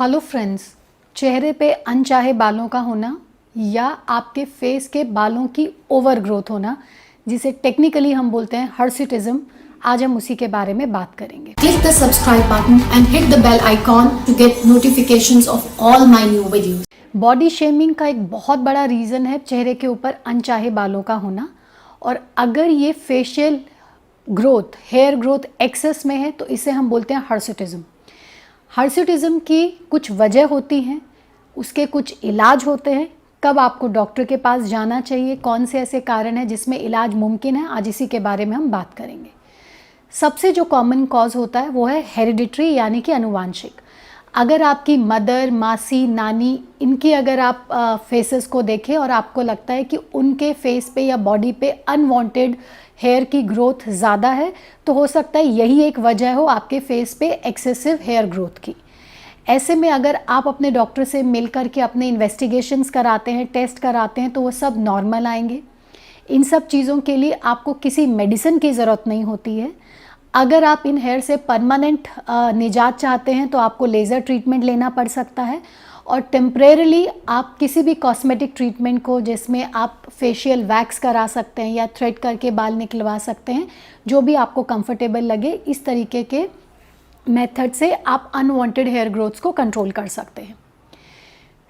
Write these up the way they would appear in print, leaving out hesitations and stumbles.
Hello friends, चेहरे पे अनचाहे बालों का होना या आपके फेस के बालों की ओवर ग्रोथ होना, जिसे टेक्निकली हम बोलते हैं हर्सिटिज्म, आज हम उसी के बारे में बात करेंगे। Click the subscribe button and hit the bell icon to get notifications of all my new videos. Body shaming का एक बहुत बड़ा रीज़न है चेहरे के ऊपर अनचाहे बालों का होना, और अगर ये facial growth, hair growth excess में है तो इसे हम बोलते हैं हर्सिटिज्म। हर्सिटिज्म की कुछ वजह होती हैं, उसके कुछ इलाज होते हैं। कब आपको डॉक्टर के पास जाना चाहिए, कौन से ऐसे कारण हैं जिसमें इलाज मुमकिन है, आज इसी के बारे में हम बात करेंगे। सबसे जो कॉमन कॉज होता है वो है हेरिडिटरी, यानी कि आनुवांशिक। अगर आपकी मदर, मासी, नानी, इनकी अगर आप फेसेस को देखें और आपको लगता है कि उनके फेस पे या बॉडी पे अनवांटेड हेयर की ग्रोथ ज़्यादा है, तो हो सकता है यही एक वजह हो आपके फेस पे एक्सेसिव हेयर ग्रोथ की। ऐसे में अगर आप अपने डॉक्टर से मिल कर के अपने इन्वेस्टिगेशंस कराते हैं, टेस्ट कराते हैं, तो वो सब नॉर्मल आएंगे। इन सब चीज़ों के लिए आपको किसी मेडिसिन की ज़रूरत नहीं होती है। अगर आप इन हेयर से परमानेंट निजात चाहते हैं तो आपको लेज़र ट्रीटमेंट लेना पड़ सकता है, और टेम्परेरली आप किसी भी कॉस्मेटिक ट्रीटमेंट को, जिसमें आप फेशियल वैक्स करा सकते हैं या थ्रेड करके बाल निकलवा सकते हैं, जो भी आपको कंफर्टेबल लगे, इस तरीके के मेथड से आप अनवांटेड हेयर ग्रोथ्स को कंट्रोल कर सकते हैं।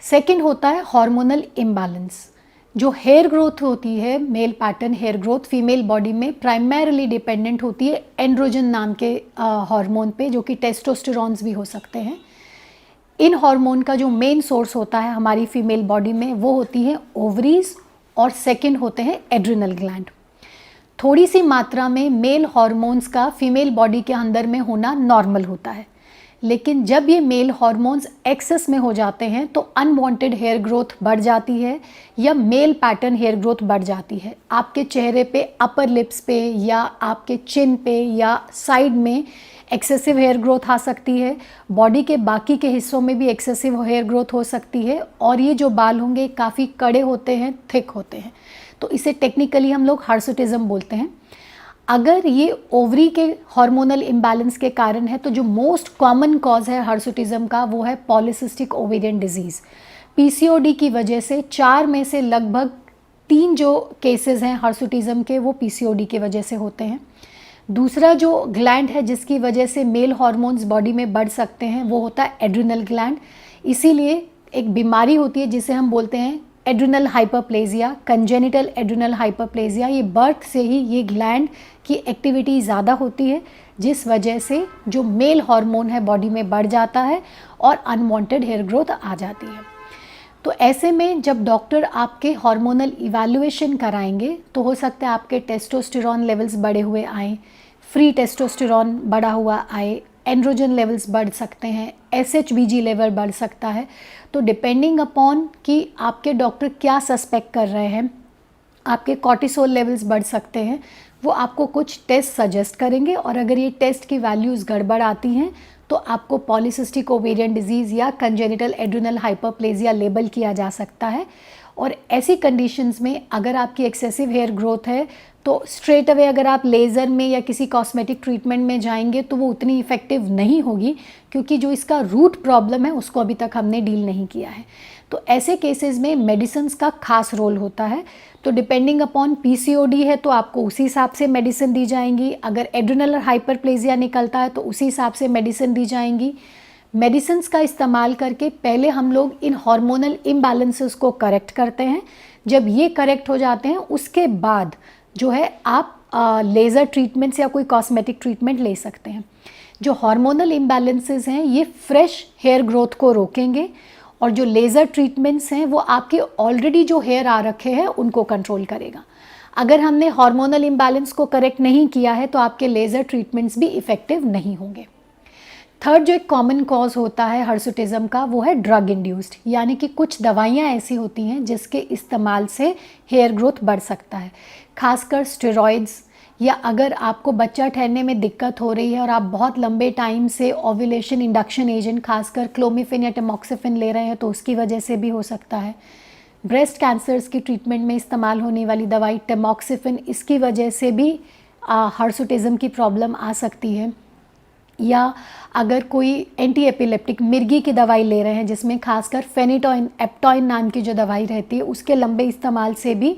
सेकंड होता है हार्मोनल इम्बैलेंस। जो हेयर ग्रोथ होती है, male pattern hair growth female body में प्राइमरीली डिपेंडेंट होती है एंड्रोजन नाम के हार्मोन पे, जो कि टेस्टोस्टेरॉन्स भी हो सकते हैं। इन हार्मोन का जो मेन सोर्स होता है हमारी फीमेल बॉडी में, वो होती है ओवरीज, और सेकंड होते हैं एड्रिनल ग्लैंड। थोड़ी सी मात्रा में मेल हार्मोन्स का फीमेल बॉडी के अंदर में होना नॉर्मल होता है, लेकिन जब ये मेल हार्मोन्स एक्सेस में हो जाते हैं तो अनवांटेड हेयर ग्रोथ बढ़ जाती है या मेल पैटर्न हेयर ग्रोथ बढ़ जाती है। आपके चेहरे पे, अपर लिप्स पे या आपके चिन पे या साइड में एक्सेसिव हेयर ग्रोथ आ सकती है। बॉडी के बाकी के हिस्सों में भी एक्सेसिव हेयर ग्रोथ हो सकती है, और ये जो बाल होंगे काफ़ी कड़े होते हैं, थिक होते हैं, तो इसे टेक्निकली हम लोग हर्सिटिज्म बोलते हैं। अगर ये ओवरी के हार्मोनल इम्बैलेंस के कारण है, तो जो मोस्ट कॉमन कॉज है हर्सिटिज्म का वो है पॉलीसिस्टिक ओवेरियन डिजीज़। पीसीओडी की वजह से 4 में से लगभग 3 जो केसेस हैं हर्सिटिज्म के, वो पीसीओडी की वजह से होते हैं। दूसरा जो ग्लैंड है जिसकी वजह से मेल हार्मोन्स बॉडी में बढ़ सकते हैं, वो होता है एड्रिनल ग्लैंड। इसीलिए एक बीमारी होती है जिसे हम बोलते हैं adrenal hyperplasia, congenital adrenal hyperplasia. ये बर्थ से ही ये ग्लैंड की एक्टिविटी ज़्यादा होती है, जिस वजह से जो मेल हार्मोन है बॉडी में बढ़ जाता है और अनवांटेड हेयर ग्रोथ आ जाती है। तो ऐसे में जब डॉक्टर आपके हार्मोनल इवैल्यूएशन कराएंगे, तो हो सकता है आपके टेस्टोस्टेरॉन लेवल्स बढ़े हुए आएँ, फ्री टेस्टोस्टेरॉन बढ़ा हुआ आए, एंड्रोजन लेवल्स बढ़ सकते हैं, एसएचबीजी लेवल बढ़ सकता है। तो डिपेंडिंग अपॉन कि आपके डॉक्टर क्या सस्पेक्ट कर रहे हैं, आपके कॉर्टिसोल लेवल्स बढ़ सकते हैं, वो आपको कुछ टेस्ट सजेस्ट करेंगे, और अगर ये टेस्ट की वैल्यूज़ गड़बड़ आती हैं तो आपको पॉलीसिस्टिक ओवेरियन डिजीज़ या कंजेनिटल एड्रिनल हाइपरप्लेजिया लेबल किया जा सकता है। और ऐसी कंडीशंस में अगर आपकी एक्सेसिव हेयर ग्रोथ है, तो स्ट्रेट अवे अगर आप लेज़र में या किसी कॉस्मेटिक ट्रीटमेंट में जाएंगे तो वो उतनी इफ़ेक्टिव नहीं होगी, क्योंकि जो इसका रूट प्रॉब्लम है उसको अभी तक हमने डील नहीं किया है। तो ऐसे केसेस में मेडिसिन्स का खास रोल होता है। तो डिपेंडिंग अपॉन पीसीओडी है तो आपको उसी हिसाब से मेडिसिन दी जाएंगी, अगर एड्रिनल हाइपरप्लेजिया निकलता है तो उसी हिसाब से मेडिसिन दी जाएंगी। मेडिसिन्स का इस्तेमाल करके पहले हम लोग इन हार्मोनल इम्बैलेंसेस को करेक्ट करते हैं। जब ये करेक्ट हो जाते हैं, उसके बाद जो है आप लेज़र ट्रीटमेंट्स या कोई कॉस्मेटिक ट्रीटमेंट ले सकते हैं। जो हार्मोनल इम्बैलेंसेस हैं ये फ्रेश हेयर ग्रोथ को रोकेंगे, और जो लेज़र ट्रीटमेंट्स हैं वो आपके ऑलरेडी जो हेयर आ रखे हैं उनको कंट्रोल करेगा। अगर हमने हार्मोनल इम्बैलेंस को करेक्ट नहीं किया है तो आपके लेज़र ट्रीटमेंट्स भी इफ़ेक्टिव नहीं होंगे। थर्ड जो एक कॉमन कॉज होता है हर्सिटिज्म का, वो है ड्रग इंड्यूस्ड, यानी कि कुछ दवाइयाँ ऐसी होती हैं जिसके इस्तेमाल से हेयर ग्रोथ बढ़ सकता है, खासकर स्टेरॉइड्स, या अगर आपको बच्चा ठहरने में दिक्कत हो रही है और आप बहुत लंबे टाइम से ओव्यूलेशन इंडक्शन एजेंट खासकर क्लोमिफिन या टेमोक्सिफिन ले रहे हैं तो उसकी वजह से भी हो सकता है। ब्रेस्ट कैंसर्स की ट्रीटमेंट में इस्तेमाल होने वाली दवाई टेमोक्सिफिन, इसकी वजह से भी हर्सिटिज्म की प्रॉब्लम आ सकती है। या अगर कोई एंटी एपिलेप्टिक मिर्गी की दवाई ले रहे हैं जिसमें खासकर फेनिटोइन एप्टोइन नाम की जो दवाई रहती है उसके लंबे इस्तेमाल से भी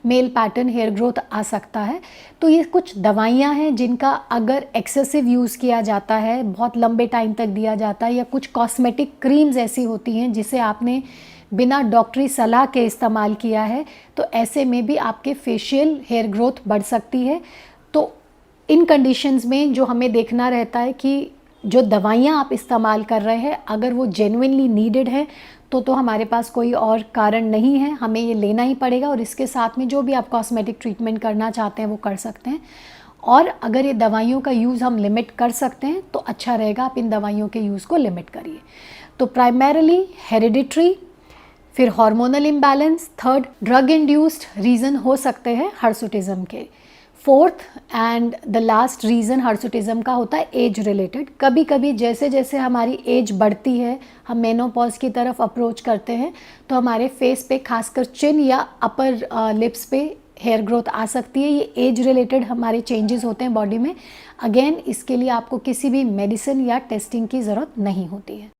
मेल पैटर्न हेयर ग्रोथ आ सकता है। तो ये कुछ दवाइयाँ हैं जिनका अगर एक्सेसिव यूज़ किया जाता है, बहुत लंबे टाइम तक दिया जाता है, या कुछ कॉस्मेटिक क्रीम्स ऐसी होती हैं जिसे आपने बिना डॉक्टरी सलाह के इस्तेमाल किया है, तो ऐसे में भी आपके फेशियल हेयर ग्रोथ बढ़ सकती है। तो इन कंडीशंस में जो हमें देखना रहता है कि जो दवाइयाँ आप इस्तेमाल कर रहे हैं अगर वो जेन्युइनली नीडेड है तो हमारे पास कोई और कारण नहीं है, हमें ये लेना ही पड़ेगा। और इसके साथ में जो भी आप कॉस्मेटिक ट्रीटमेंट करना चाहते हैं वो कर सकते हैं। और अगर ये दवाइयों का यूज़ हम लिमिट कर सकते हैं तो अच्छा रहेगा, आप इन दवाइयों के यूज़ को लिमिट करिए। तो प्राइमरीली हेरिडिटरी, फिर hormonal imbalance, third drug induced reason हो सकते हैं हर्सुटिज़म के, fourth and the last reason hirsutism का होता है एज रिलेटेड। कभी कभी जैसे जैसे हमारी एज बढ़ती है, हम मेनोपॉज की तरफ अप्रोच करते हैं, तो हमारे फेस पे खासकर चिन या अपर लिप्स पे हेयर ग्रोथ आ सकती है। ये एज रिलेटेड हमारे चेंजेस होते हैं बॉडी में। अगेन इसके लिए आपको किसी भी मेडिसिन या टेस्टिंग की ज़रूरत नहीं होती है।